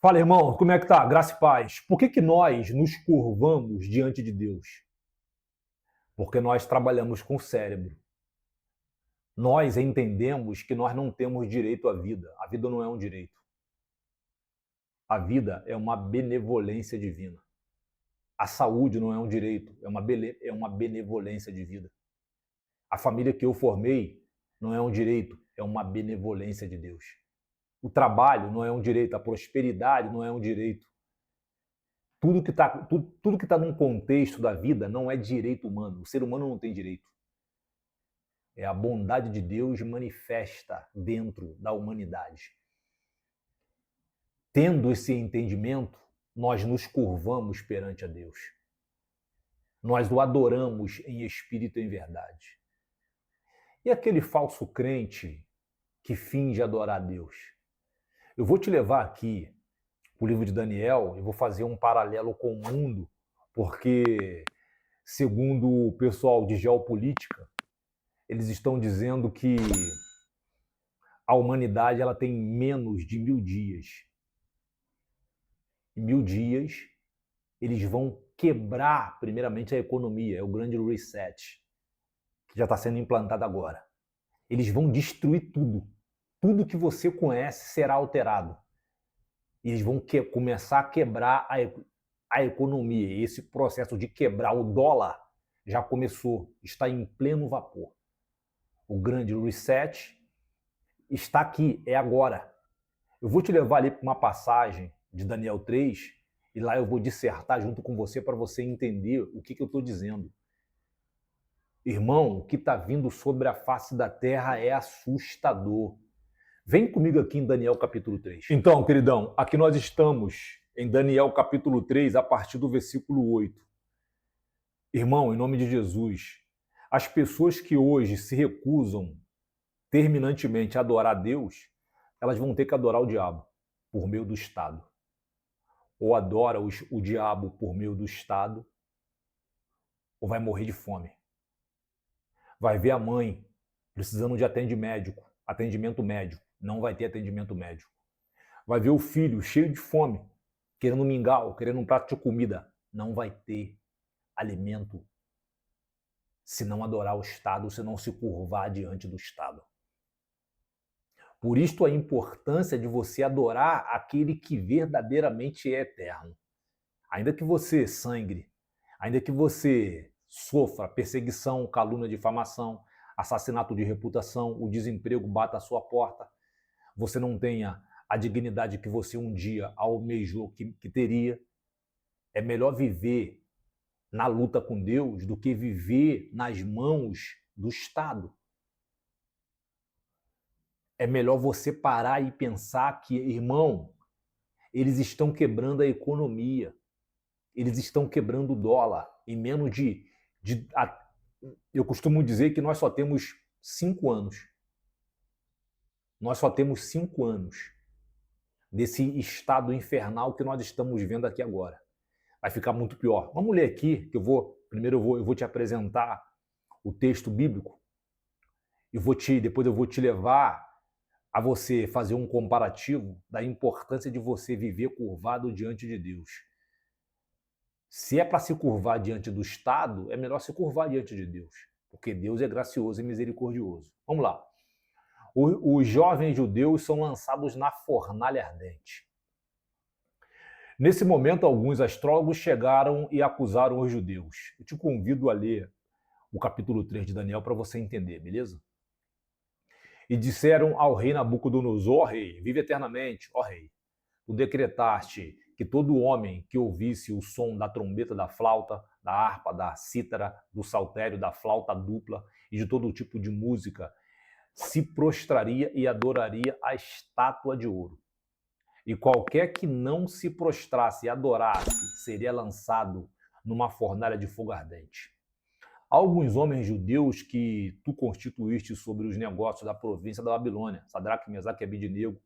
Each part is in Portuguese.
Fala, irmão, como é que tá? Graça e paz. Por que nós nos curvamos diante de Deus? Porque nós trabalhamos com o cérebro. Nós entendemos que nós não temos direito à vida. A vida não é um direito. A vida é uma benevolência divina. A saúde não é um direito, é uma benevolência de vida. A família que eu formei não é um direito, é uma benevolência de Deus. O trabalho não é um direito, a prosperidade não é um direito. Tudo que tá num contexto da vida não é direito humano. O ser humano não tem direito. É a bondade de Deus manifesta dentro da humanidade. Tendo esse entendimento, nós nos curvamos perante a Deus. Nós o adoramos em espírito e em verdade. E aquele falso crente que finge adorar a Deus? Eu vou te levar aqui o livro de Daniel e vou fazer um paralelo com o mundo, porque, segundo o pessoal de geopolítica, eles estão dizendo que a humanidade ela tem menos de 1000 dias. Em 1000 dias, eles vão quebrar, primeiramente, a economia, é o grande reset, que já está sendo implantado agora. Eles vão destruir tudo. Tudo que você conhece será alterado. Eles vão começar a quebrar a economia. E esse processo de quebrar o dólar já começou, está em pleno vapor. O grande reset está aqui, é agora. Eu vou te levar ali para uma passagem de Daniel 3 e lá eu vou dissertar junto com você para você entender o que eu estou dizendo. Irmão, o que está vindo sobre a face da terra é assustador. Vem comigo aqui em Daniel capítulo 3. Então, queridão, aqui nós estamos em Daniel capítulo 3, a partir do versículo 8. Irmão, em nome de Jesus, as pessoas que hoje se recusam terminantemente a adorar a Deus, elas vão ter que adorar o diabo por meio do Estado. Ou adora o diabo por meio do Estado, ou vai morrer de fome. Vai ver a mãe precisando de atendimento médico, não vai ter atendimento médico. Vai ver o filho cheio de fome, querendo um mingau, querendo um prato de comida, não vai ter alimento se não adorar o Estado, se não se curvar diante do Estado. Por isto a importância de você adorar aquele que verdadeiramente é eterno. Ainda que você sangre, ainda que você sofra perseguição, calúnia, difamação, assassinato de reputação, o desemprego bata à sua porta, você não tenha a dignidade que você um dia almejou que teria, é melhor viver na luta com Deus do que viver nas mãos do Estado. É melhor você parar e pensar que, irmão, eles estão quebrando a economia, eles estão quebrando o dólar em menos eu costumo dizer que nós só temos 5 anos. Nós só temos 5 anos desse estado infernal que nós estamos vendo aqui agora. Vai ficar muito pior. Vamos ler aqui, que eu vou te apresentar o texto bíblico e depois eu vou te levar a você fazer um comparativo da importância de você viver curvado diante de Deus. Se é para se curvar diante do Estado, é melhor se curvar diante de Deus, porque Deus é gracioso e misericordioso. Vamos lá. Os jovens judeus são lançados na fornalha ardente. Nesse momento, alguns astrólogos chegaram e acusaram os judeus. Eu te convido a ler o capítulo 3 de Daniel para você entender, beleza? E disseram ao rei Nabucodonosor: ó rei, vive eternamente, ó rei. Tu decretaste que todo homem que ouvisse o som da trombeta, da flauta, da harpa, da cítara, do saltério, da flauta dupla e de todo tipo de música se prostraria e adoraria a estátua de ouro. E qualquer que não se prostrasse e adorasse seria lançado numa fornalha de fogo ardente. Alguns homens judeus que tu constituíste sobre os negócios da província da Babilônia, Sadraque, Mesaque e Abednego,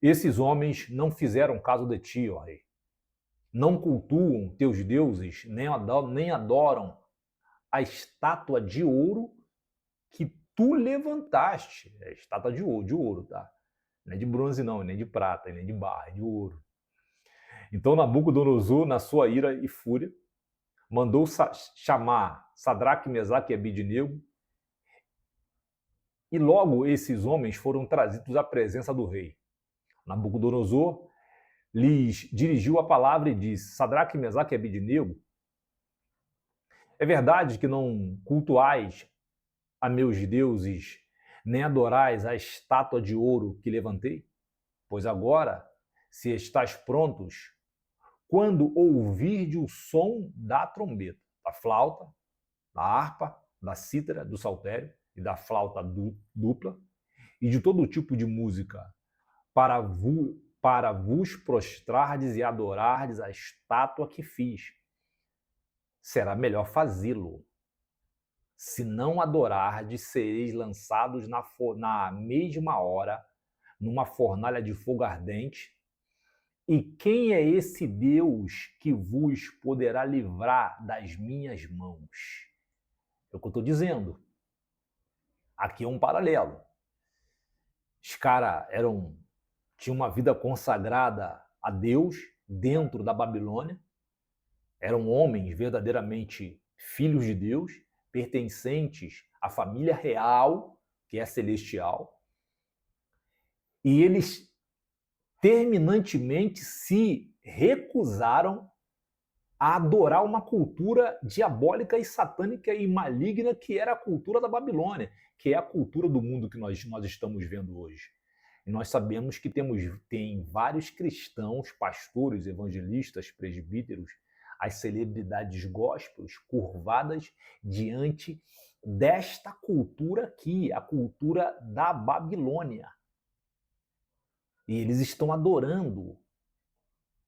esses homens não fizeram caso de ti, ó rei. Não cultuam teus deuses, nem adoram a estátua de ouro que tu levantaste. É estátua de ouro, tá? Não é de bronze não, nem de prata, nem de barra, é de ouro. Então Nabucodonosor, na sua ira e fúria, mandou chamar Sadraque, Mesaque e Abidnego, e logo esses homens foram trazidos à presença do rei. Nabucodonosor lhes dirigiu a palavra e disse: Sadraque, Mesaque e Abidnego, é verdade que não cultuais a meus deuses, nem adorais a estátua de ouro que levantei? Pois agora, se estáis prontos, quando ouvirdes o som da trombeta, da flauta, da harpa, da cítara, do saltério e da flauta dupla, e de todo tipo de música, para vos prostrardes e adorardes a estátua que fiz, será melhor fazê-lo. Se não adorardes, sereis lançados na mesma hora, numa fornalha de fogo ardente. E quem é esse Deus que vos poderá livrar das minhas mãos? É o que eu estou dizendo. Aqui é um paralelo. Os caras tinham uma vida consagrada a Deus dentro da Babilônia. Eram homens verdadeiramente filhos de Deus, pertencentes à família real, que é celestial. E eles terminantemente se recusaram a adorar uma cultura diabólica e satânica e maligna que era a cultura da Babilônia, que é a cultura do mundo que nós estamos vendo hoje. E nós sabemos que tem vários cristãos, pastores, evangelistas, presbíteros, as celebridades gospels curvadas diante desta cultura aqui, a cultura da Babilônia. E eles estão adorando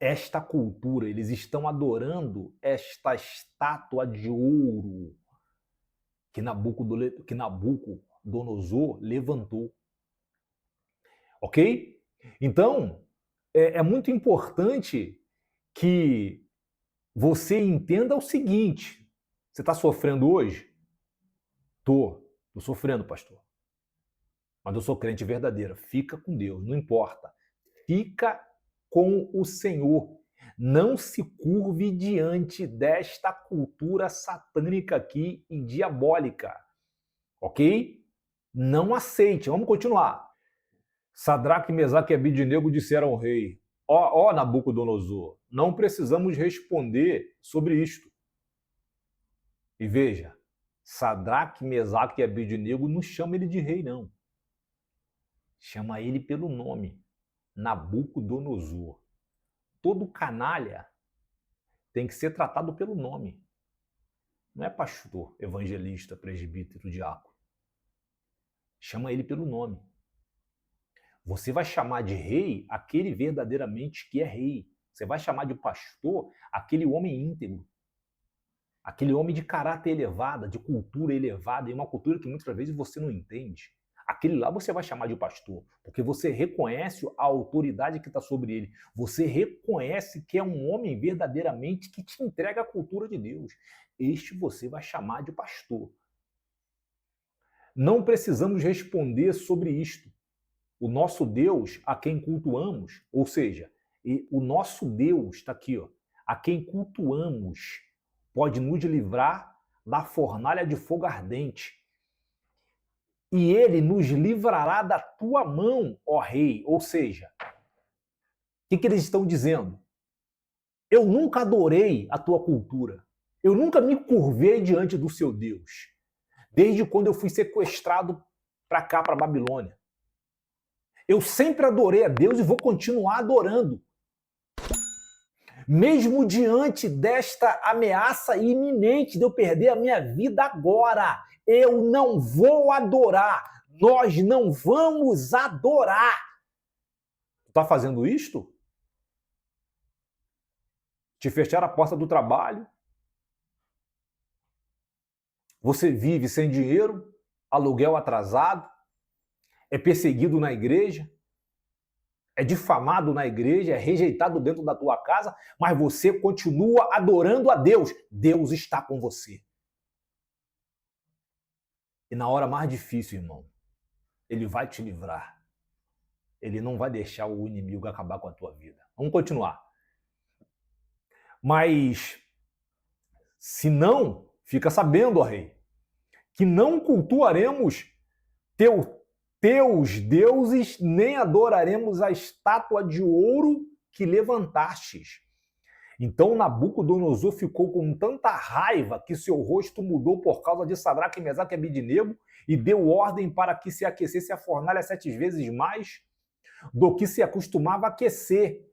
esta cultura, eles estão adorando esta estátua de ouro que Nabucodonosor levantou. Ok? Então, é muito importante que você entenda o seguinte: você está sofrendo hoje? Estou sofrendo, pastor. Mas eu sou crente verdadeira. Fica com Deus, não importa. Fica com o Senhor. Não se curve diante desta cultura satânica aqui e diabólica. Ok? Não aceite. Vamos continuar. Sadraque, Mesaque e Abidnego disseram ao rei: ó Nabucodonosor, não precisamos responder sobre isto. E veja, Sadraque, Mesaque e Abidnego não chama ele de rei, não. Chama ele pelo nome, Nabucodonosor. Todo canalha tem que ser tratado pelo nome. Não é pastor, evangelista, presbítero, diácono. Chama ele pelo nome. Você vai chamar de rei aquele verdadeiramente que é rei. Você vai chamar de pastor aquele homem íntegro. Aquele homem de caráter elevado, de cultura elevada, e uma cultura que muitas vezes você não entende. Aquele lá você vai chamar de pastor, porque você reconhece a autoridade que está sobre ele. Você reconhece que é um homem verdadeiramente que te entrega a cultura de Deus. Este você vai chamar de pastor. Não precisamos responder sobre isto. O nosso Deus, a quem cultuamos, ou seja, o nosso Deus está aqui, ó, a quem cultuamos, pode nos livrar da fornalha de fogo ardente. E ele nos livrará da tua mão, ó rei. Ou seja, o que eles estão dizendo? Eu nunca adorei a tua cultura. Eu nunca me curvei diante do seu Deus. Desde quando eu fui sequestrado para cá, para a Babilônia. Eu sempre adorei a Deus e vou continuar adorando. Mesmo diante desta ameaça iminente de eu perder a minha vida agora, eu não vou adorar. Nós não vamos adorar. Tu está fazendo isto? Te fecharam a porta do trabalho? Você vive sem dinheiro? Aluguel atrasado? É perseguido na igreja? É difamado na igreja, é rejeitado dentro da tua casa, mas você continua adorando a Deus. Deus está com você. E na hora mais difícil, irmão, Ele vai te livrar. Ele não vai deixar o inimigo acabar com a tua vida. Vamos continuar. Mas, se não, fica sabendo, ó rei, que não cultuaremos teus deuses, nem adoraremos a estátua de ouro que levantastes. Então Nabucodonosor ficou com tanta raiva que seu rosto mudou por causa de Sadraque, Mesaque e Abednego e deu ordem para que se aquecesse a fornalha 7 vezes mais do que se acostumava a aquecer.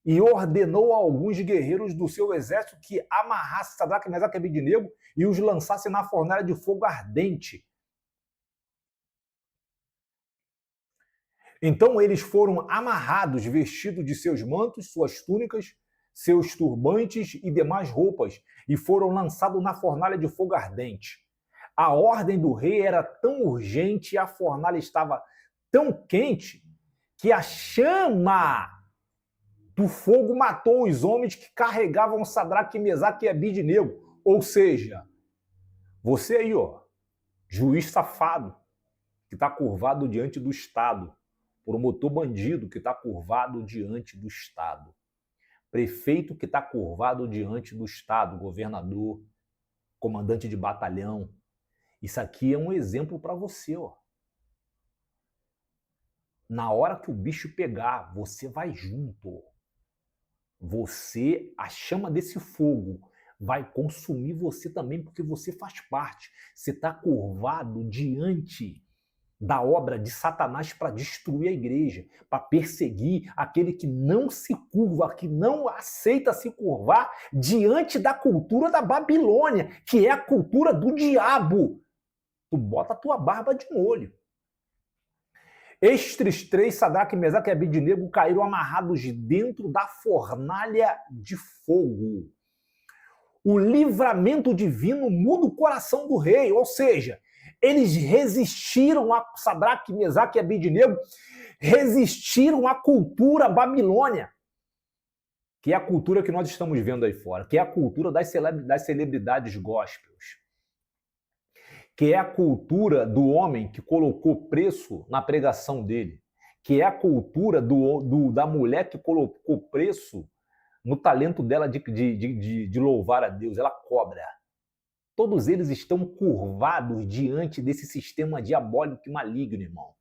E ordenou a alguns guerreiros do seu exército que amarrasse Sadraque, Mesaque e Abednego e os lançasse na fornalha de fogo ardente. Então eles foram amarrados, vestidos de seus mantos, suas túnicas, seus turbantes e demais roupas, e foram lançados na fornalha de fogo ardente. A ordem do rei era tão urgente e a fornalha estava tão quente que a chama do fogo matou os homens que carregavam Sadraque, Mesaque e Abednego. Ou seja, você aí, ó, juiz safado, que está curvado diante do Estado, promotor bandido que está curvado diante do Estado, prefeito que está curvado diante do Estado, governador, comandante de batalhão. Isso aqui é um exemplo para você, ó. Na hora que o bicho pegar, você vai junto. Você, a chama desse fogo vai consumir você também, porque você faz parte. Você está curvado diante da obra de Satanás para destruir a igreja, para perseguir aquele que não se curva, que não aceita se curvar diante da cultura da Babilônia, que é a cultura do diabo. Tu bota a tua barba de molho. Estes três, Sadraque, Mesaque e Abednego, caíram amarrados dentro da fornalha de fogo. O livramento divino muda o coração do rei, ou seja, eles resistiram a Sadraque, Mesaque e Abednego, resistiram à cultura babilônia, que é a cultura que nós estamos vendo aí fora, que é a cultura das celebridades gospels, que é a cultura do homem que colocou preço na pregação dele, que é a cultura da mulher que colocou preço no talento dela de louvar a Deus. Ela cobra. Todos eles estão curvados diante desse sistema diabólico e maligno, irmão.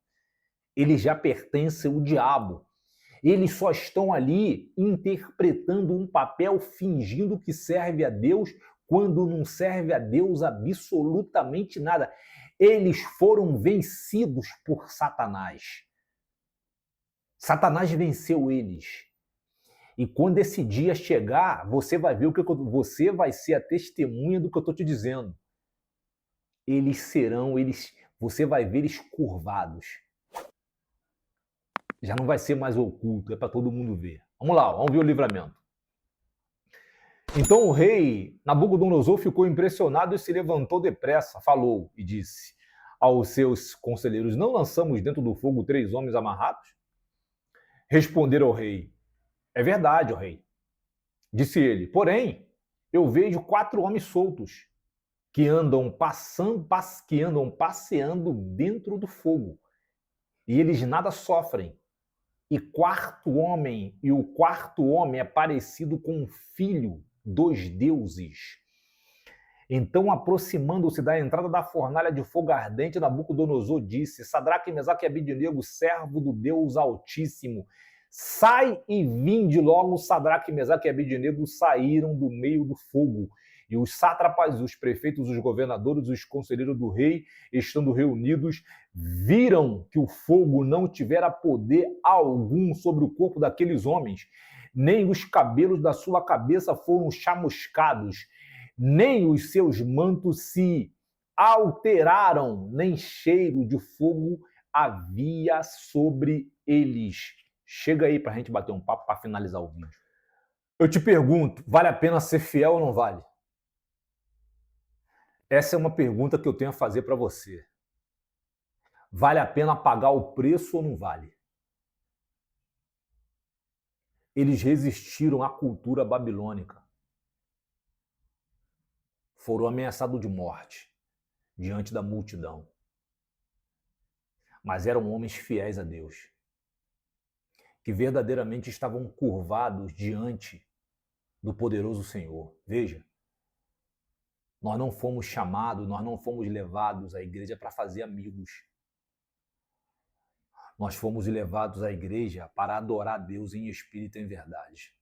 Eles já pertencem ao diabo. Eles só estão ali interpretando um papel, fingindo que serve a Deus, quando não serve a Deus absolutamente nada. Eles foram vencidos por Satanás. Satanás venceu eles. E quando esse dia chegar, você vai ver você vai ser a testemunha do que eu estou te dizendo. Você vai ver eles curvados. Já não vai ser mais oculto, é para todo mundo ver. Vamos lá, vamos ver o livramento. Então o rei Nabucodonosor ficou impressionado e se levantou depressa, falou e disse aos seus conselheiros: não lançamos dentro do fogo 3 homens amarrados? Responderam ao rei: é verdade, ó rei. Disse ele: porém, eu vejo 4 homens soltos que andam passeando dentro do fogo, e eles nada sofrem. E o quarto homem é parecido com um filho dos deuses. Então, aproximando-se da entrada da fornalha de fogo ardente, Nabucodonosor disse: Sadraque, Mesaque e Abednego, servo do Deus Altíssimo, sai e vinde logo. Sadraque, Mesaque e Abednego saíram do meio do fogo. E os sátrapas, os prefeitos, os governadores, os conselheiros do rei, estando reunidos, viram que o fogo não tivera poder algum sobre o corpo daqueles homens, nem os cabelos da sua cabeça foram chamuscados, nem os seus mantos se alteraram, nem cheiro de fogo havia sobre eles. Chega aí para a gente bater um papo para finalizar o vídeo. Eu te pergunto, vale a pena ser fiel ou não vale? Essa é uma pergunta que eu tenho a fazer para você. Vale a pena pagar o preço ou não vale? Eles resistiram à cultura babilônica. Foram ameaçados de morte diante da multidão. Mas eram homens fiéis a Deus, que verdadeiramente estavam curvados diante do poderoso Senhor. Veja, nós não fomos chamados, nós não fomos levados à igreja para fazer amigos. Nós fomos levados à igreja para adorar a Deus em espírito e em verdade.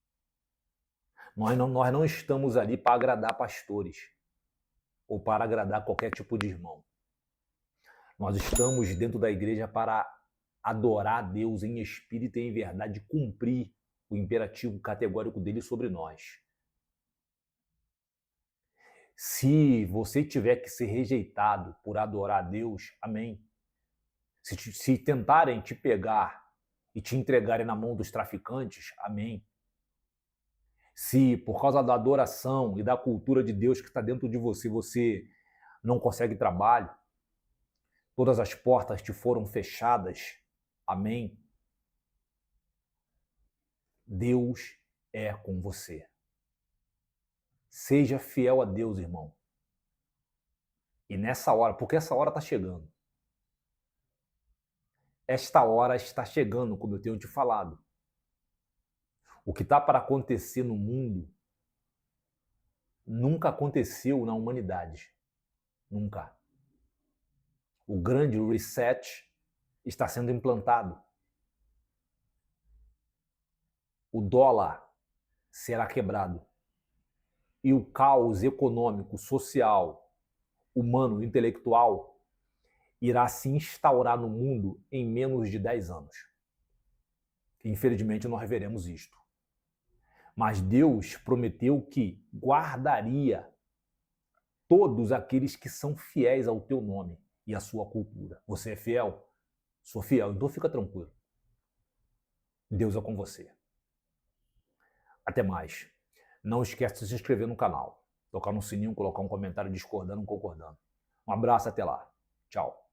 Nós não estamos ali para agradar pastores ou para agradar qualquer tipo de irmão. Nós estamos dentro da igreja para adorar a Deus em espírito e em verdade, cumprir o imperativo categórico dele sobre nós. Se você tiver que ser rejeitado por adorar a Deus, amém. Se tentarem te pegar e te entregarem na mão dos traficantes, amém. Se por causa da adoração e da cultura de Deus que está dentro de você, você não consegue trabalho, todas as portas te foram fechadas, amém. Deus é com você. Seja fiel a Deus, irmão. E nessa hora, porque essa hora está chegando. Esta hora está chegando, como eu tenho te falado. O que está para acontecer no mundo nunca aconteceu na humanidade. Nunca. O grande reset está sendo implantado. O dólar será quebrado. E o caos econômico, social, humano, intelectual irá se instaurar no mundo em menos de 10 anos. Infelizmente, nós veremos isto. Mas Deus prometeu que guardaria todos aqueles que são fiéis ao teu nome e à sua cultura. Você é fiel? Sou fiel, então fica tranquilo. Deus é com você. Até mais. Não esquece de se inscrever no canal, tocar no sininho, colocar um comentário discordando ou concordando. Um abraço, até lá. Tchau.